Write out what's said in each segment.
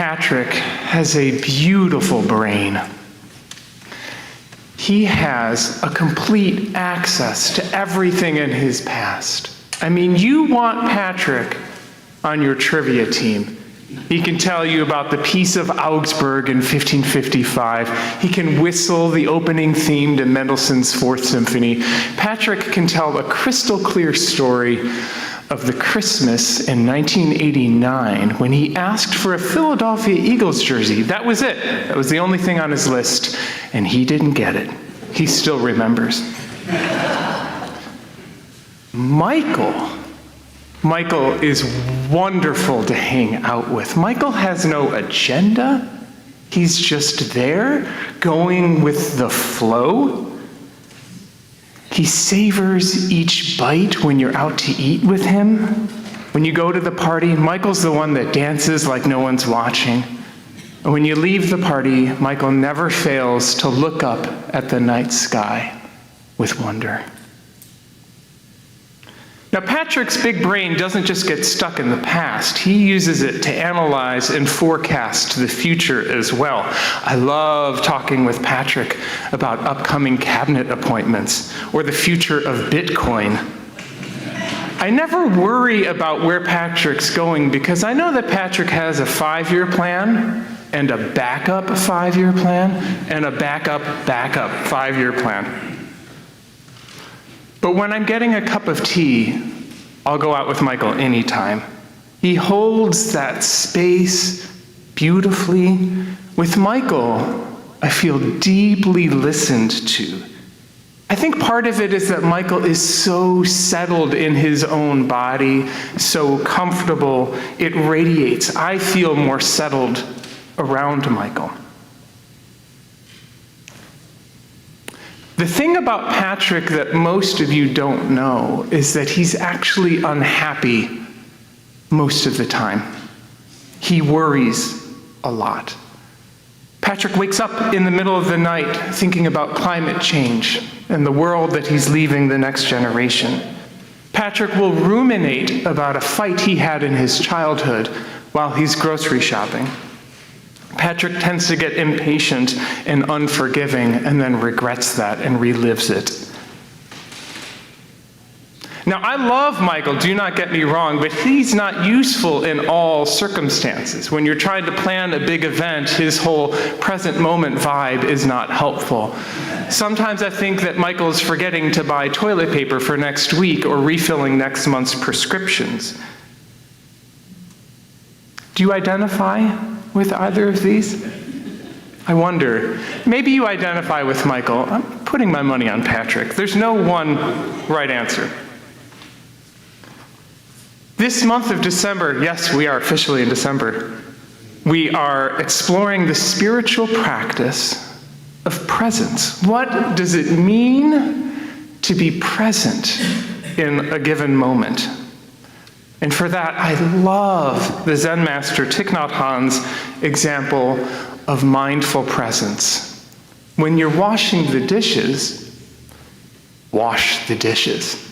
Patrick has a beautiful brain. He has a complete access to everything in his past. I mean, you want Patrick on your trivia team. He can tell you about the Peace of Augsburg in 1555. He can whistle the opening theme to Mendelssohn's Fourth Symphony. Patrick can tell a crystal clear story of the Christmas in 1989 when he asked for a Philadelphia Eagles jersey. That was it. That was the only thing on his list, and he didn't get it. He still remembers. Michael is wonderful to hang out with. Michael has no agenda. He's just there, going with the flow. He savors each bite when you're out to eat with him. When you go to the party, Michael's the one that dances like no one's watching. And when you leave the party, Michael never fails to look up at the night sky with wonder. Now, Patrick's big brain doesn't just get stuck in the past. He uses it to analyze and forecast the future as well. I love talking with Patrick about upcoming cabinet appointments or the future of Bitcoin. I never worry about where Patrick's going because I know that Patrick has a 5-year plan and a backup 5-year plan and a backup 5-year plan. But when I'm getting a cup of tea, I'll go out with Michael anytime. He holds that space beautifully. With Michael, I feel deeply listened to. I think part of it is that Michael is so settled in his own body, so comfortable, it radiates. I feel more settled around Michael. The thing about Patrick that most of you don't know is that he's actually unhappy most of the time. He worries a lot. Patrick wakes up in the middle of the night thinking about climate change and the world that he's leaving the next generation. Patrick will ruminate about a fight he had in his childhood while he's grocery shopping. Patrick tends to get impatient and unforgiving and then regrets that and relives it. Now, I love Michael, do not get me wrong, but he's not useful in all circumstances. When you're trying to plan a big event, his whole present moment vibe is not helpful. Sometimes I think that Michael's forgetting to buy toilet paper for next week or refilling next month's prescriptions. Do you identify with either of these? I wonder. Maybe you identify with Michael. I'm putting my money on Patrick. There's no one right answer. This month of December, yes, we are officially in December, we are exploring the spiritual practice of presence. What does it mean to be present in a given moment? And for that, I love the Zen master Thich Nhat Hanh's example of mindful presence. When you're washing the dishes, wash the dishes.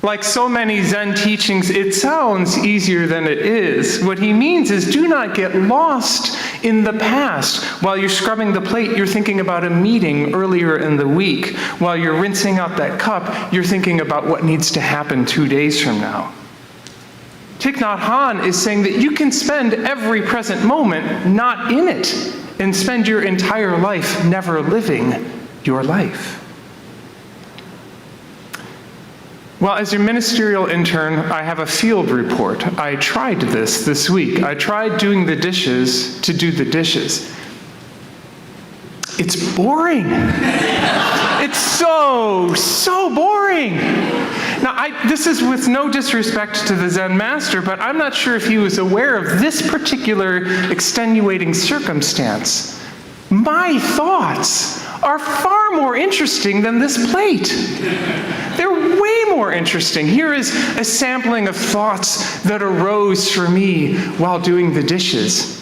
Like so many Zen teachings, it sounds easier than it is. What he means is do not get lost in the past. While you're scrubbing the plate, you're thinking about a meeting earlier in the week. While you're rinsing out that cup, you're thinking about what needs to happen 2 days from now. Thich Nhat Hanh is saying that you can spend every present moment not in it and spend your entire life never living your life. Well, as your ministerial intern, I have a field report. I tried this week. I tried doing the dishes to do the dishes. It's boring. It's so boring. Now, this is with no disrespect to the Zen master, but I'm not sure if he was aware of this particular extenuating circumstance. My thoughts are far more interesting than this plate. They're way more interesting. Here is a sampling of thoughts that arose for me while doing the dishes.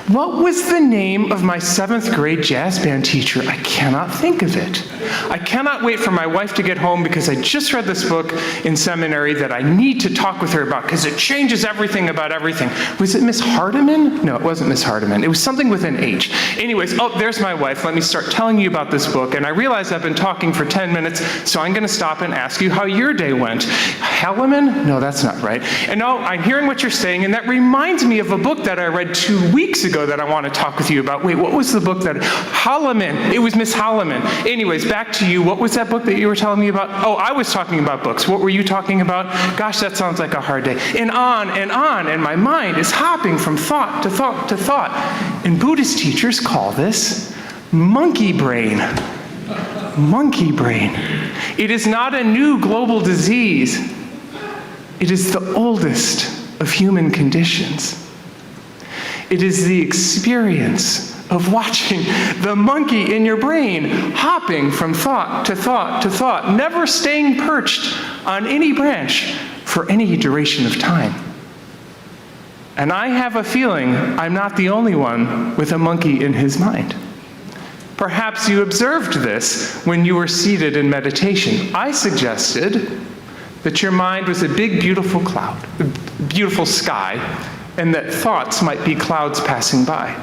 What was the name of my 7th grade jazz band teacher? I cannot think of it. I cannot wait for my wife to get home because I just read this book in seminary that I need to talk with her about because it changes everything about everything. Was it Miss Hardiman? No, it wasn't Miss Hardiman. It was something with an H. Anyways, there's my wife. Let me start telling you about this book. And I realize I've been talking for 10 minutes, so I'm going to stop and ask you how your day went. Helleman? No, that's not right. And no, I'm hearing what you're saying, and that reminds me of a book that I read 2 weeks ago that I want to talk with you about. Wait, what was the book that... Holloman. It was Miss Holloman. Anyways, back to you. What was that book that you were telling me about? Oh, I was talking about books. What were you talking about? Gosh, that sounds like a hard day. And on, and my mind is hopping from thought to thought to thought. And Buddhist teachers call this monkey brain. Monkey brain. It is not a new global disease. It is the oldest of human conditions. It is the experience of watching the monkey in your brain hopping from thought to thought to thought, never staying perched on any branch for any duration of time. And I have a feeling I'm not the only one with a monkey in his mind. Perhaps you observed this when you were seated in meditation. I suggested that your mind was a big, beautiful cloud, a beautiful sky, and that thoughts might be clouds passing by.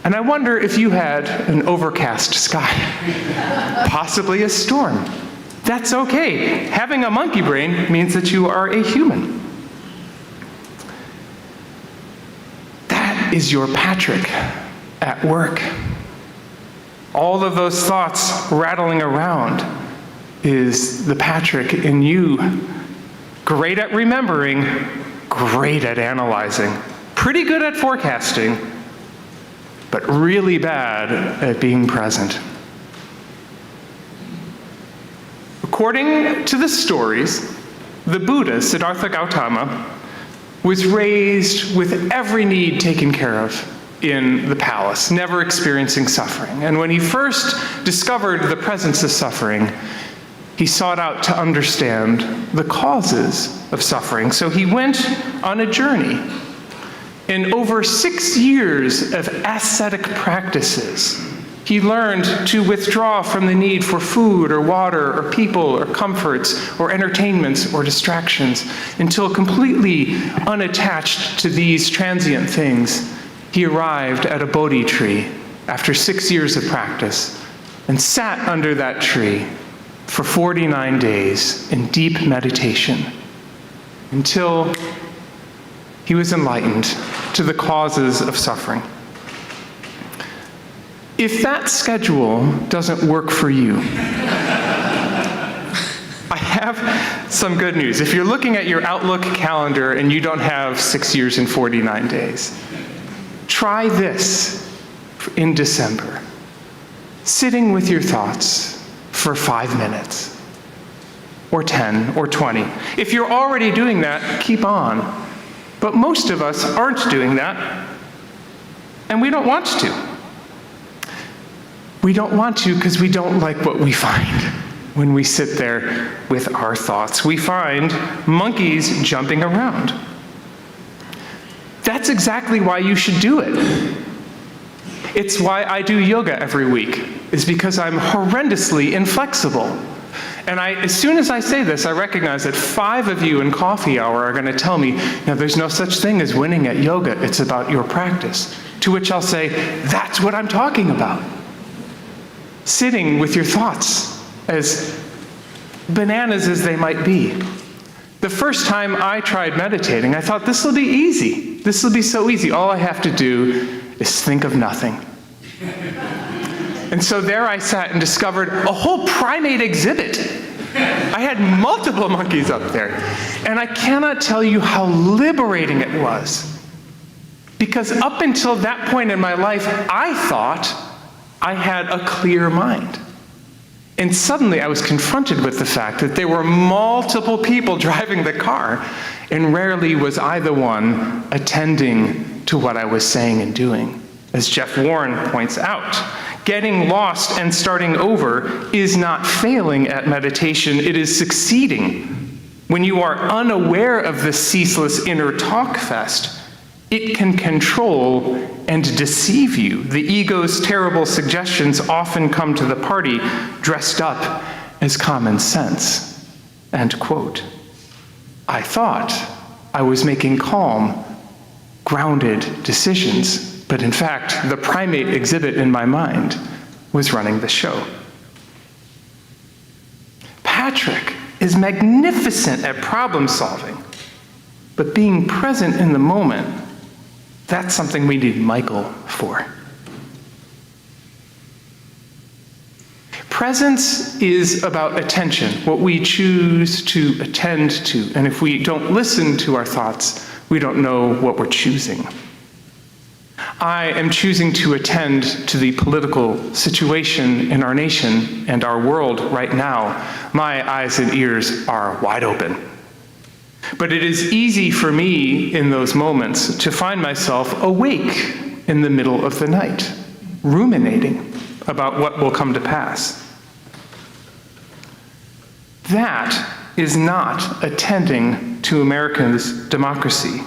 And I wonder if you had an overcast sky, possibly a storm. That's okay. Having a monkey brain means that you are a human. That is your Patrick at work. All of those thoughts rattling around is the Patrick in you. Great at remembering, great at analyzing, pretty good at forecasting, but really bad at being present. According to the stories, the Buddha, Siddhartha Gautama, was raised with every need taken care of in the palace, never experiencing suffering. And when he first discovered the presence of suffering, he sought out to understand the causes of suffering. So he went on a journey. In over 6 years of ascetic practices, he learned to withdraw from the need for food or water or people or comforts or entertainments or distractions until completely unattached to these transient things, he arrived at a Bodhi tree after 6 years of practice and sat under that tree for 49 days in deep meditation until he was enlightened to the causes of suffering. If that schedule doesn't work for you, I have some good news. If you're looking at your Outlook calendar and you don't have 6 years and 49 days, try this in December. Sitting with your thoughts for 5 minutes, or 10, or 20. If you're already doing that, keep on. But most of us aren't doing that, and we don't want to. We don't want to because we don't like what we find when we sit there with our thoughts. We find monkeys jumping around. That's exactly why you should do it. It's why I do yoga every week, is because I'm horrendously inflexible. And as soon as I say this, I recognize that 5 of you in coffee hour are going to tell me, now there's no such thing as winning at yoga, it's about your practice. To which I'll say, that's what I'm talking about. Sitting with your thoughts, as bananas as they might be. The first time I tried meditating, I thought, this will be easy. This will be so easy. All I have to do is think of nothing. And so there I sat and discovered a whole primate exhibit. I had multiple monkeys up there. And I cannot tell you how liberating it was. Because up until that point in my life, I thought I had a clear mind. And suddenly I was confronted with the fact that there were multiple people driving the car, and rarely was I the one attending to what I was saying and doing. As Jeff Warren points out, getting lost and starting over is not failing at meditation, it is succeeding. When you are unaware of the ceaseless inner talk fest, It can control and deceive you. The ego's terrible suggestions often come to the party dressed up as common sense. End quote. I thought I was making calm, grounded decisions, but in fact, the primate exhibit in my mind was running the show. Patrick is magnificent at problem solving, but being present in the moment, that's something we need Michael for. Presence is about attention, what we choose to attend to. And if we don't listen to our thoughts, we don't know what we're choosing. I am choosing to attend to the political situation in our nation and our world right now. My eyes and ears are wide open. But it is easy for me in those moments to find myself awake in the middle of the night, ruminating about what will come to pass. That is not attending to Americans' democracy,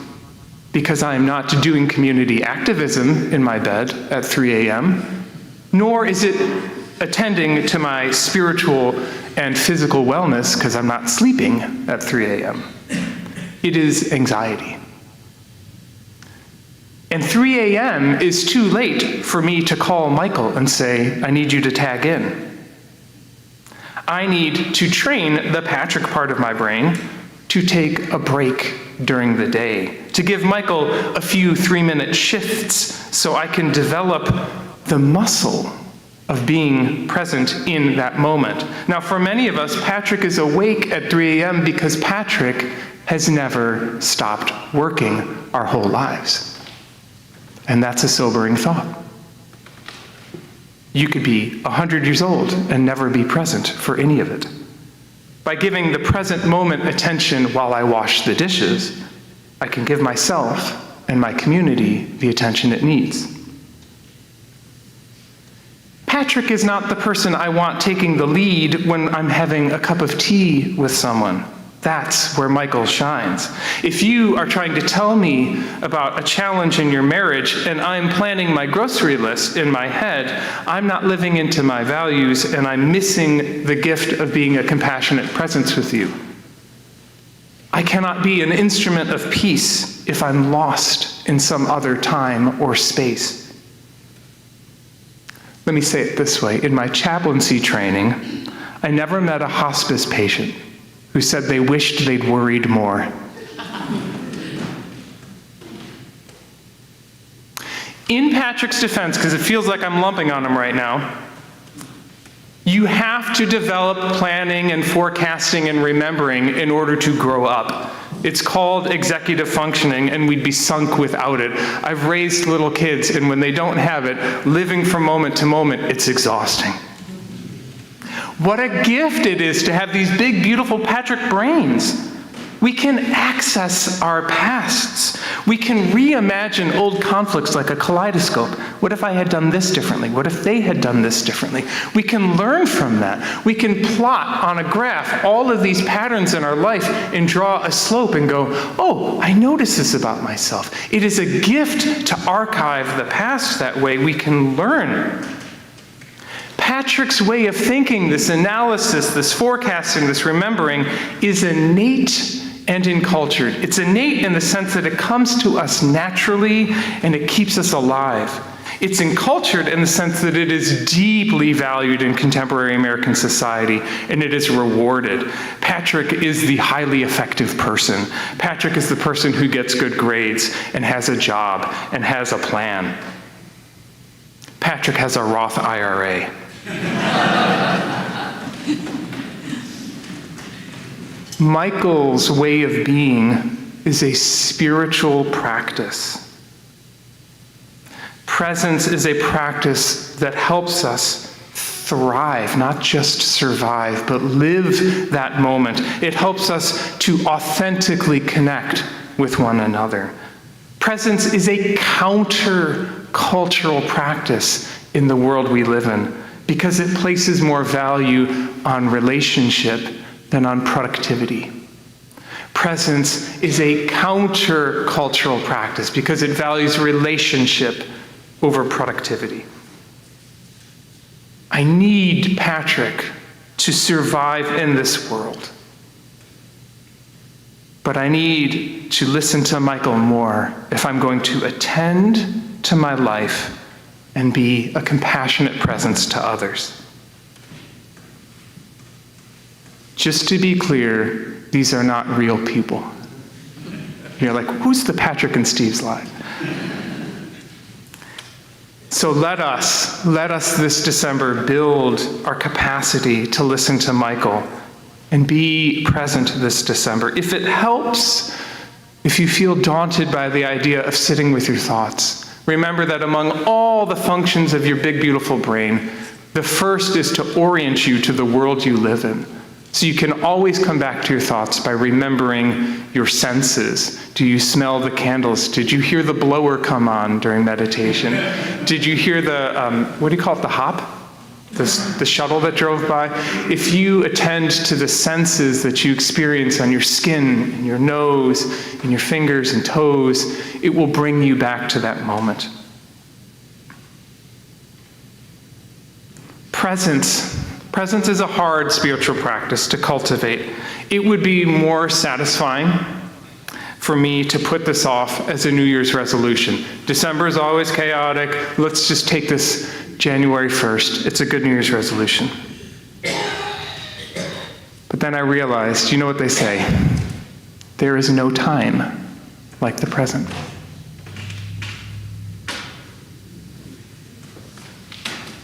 because I am not doing community activism in my bed at 3 a.m., nor is it attending to my spiritual and physical wellness because I'm not sleeping at 3 a.m. It is anxiety. And 3 a.m. is too late for me to call Michael and say, I need you to tag in. I need to train the Patrick part of my brain to take a break during the day, to give Michael a few 3-minute shifts so I can develop the muscle of being present in that moment. Now, for many of us, Patrick is awake at 3 a.m. because Patrick has never stopped working our whole lives. And that's a sobering thought. You could be 100 years old and never be present for any of it. By giving the present moment attention while I wash the dishes, I can give myself and my community the attention it needs. Patrick is not the person I want taking the lead when I'm having a cup of tea with someone. That's where Michael shines. If you are trying to tell me about a challenge in your marriage and I'm planning my grocery list in my head, I'm not living into my values and I'm missing the gift of being a compassionate presence with you. I cannot be an instrument of peace if I'm lost in some other time or space. Let me say it this way. In my chaplaincy training, I never met a hospice patient who said they wished they'd worried more. In Patrick's defense, because it feels like I'm lumping on him right now, you have to develop planning and forecasting and remembering in order to grow up. It's called executive functioning, and we'd be sunk without it. I've raised little kids, and when they don't have it, living from moment to moment, it's exhausting. What a gift it is to have these big, beautiful Patrick brains. We can access our pasts. We can reimagine old conflicts like a kaleidoscope. What if I had done this differently? What if they had done this differently? We can learn from that. We can plot on a graph all of these patterns in our life and draw a slope and go, oh, I notice this about myself. It is a gift to archive the past that way. We can learn. Patrick's way of thinking, this analysis, this forecasting, this remembering, is innate and encultured. It's innate in the sense that it comes to us naturally and it keeps us alive. It's encultured in the sense that it is deeply valued in contemporary American society and it is rewarded. Patrick is the highly effective person. Patrick is the person who gets good grades and has a job and has a plan. Patrick has a Roth IRA. Michael's way of being is a spiritual practice. Presence is a practice that helps us thrive, not just survive, but live that moment. It helps us to authentically connect with one another. Presence is a counter-cultural practice in the world we live in, because it places more value on relationship than on productivity. presence is a counter-cultural practice because it values relationship over productivity. I need Patrick to survive in this world. But I need to listen to Michael more if I'm going to attend to my life and be a compassionate presence to others. Just to be clear, these are not real people. You're like, who's the Patrick and Steve slide? So let us this December build our capacity to listen to Michael and be present this December. If it helps, if you feel daunted by the idea of sitting with your thoughts, remember that among all the functions of your big, beautiful brain, the first is to orient you to the world you live in. So you can always come back to your thoughts by remembering your senses. Do you smell the candles? Did you hear the blower come on during meditation? Did you hear the, what do you call it, the hop? The shuttle that drove by? If you attend to the senses that you experience on your skin, and your nose, and your fingers and toes, it will bring you back to that moment. Presence is a hard spiritual practice to cultivate. It would be more satisfying for me to put this off as a New Year's resolution. December is always chaotic. Let's just take this January 1st. It's a good New Year's resolution. But then I realized, you know what they say? There is no time like the present.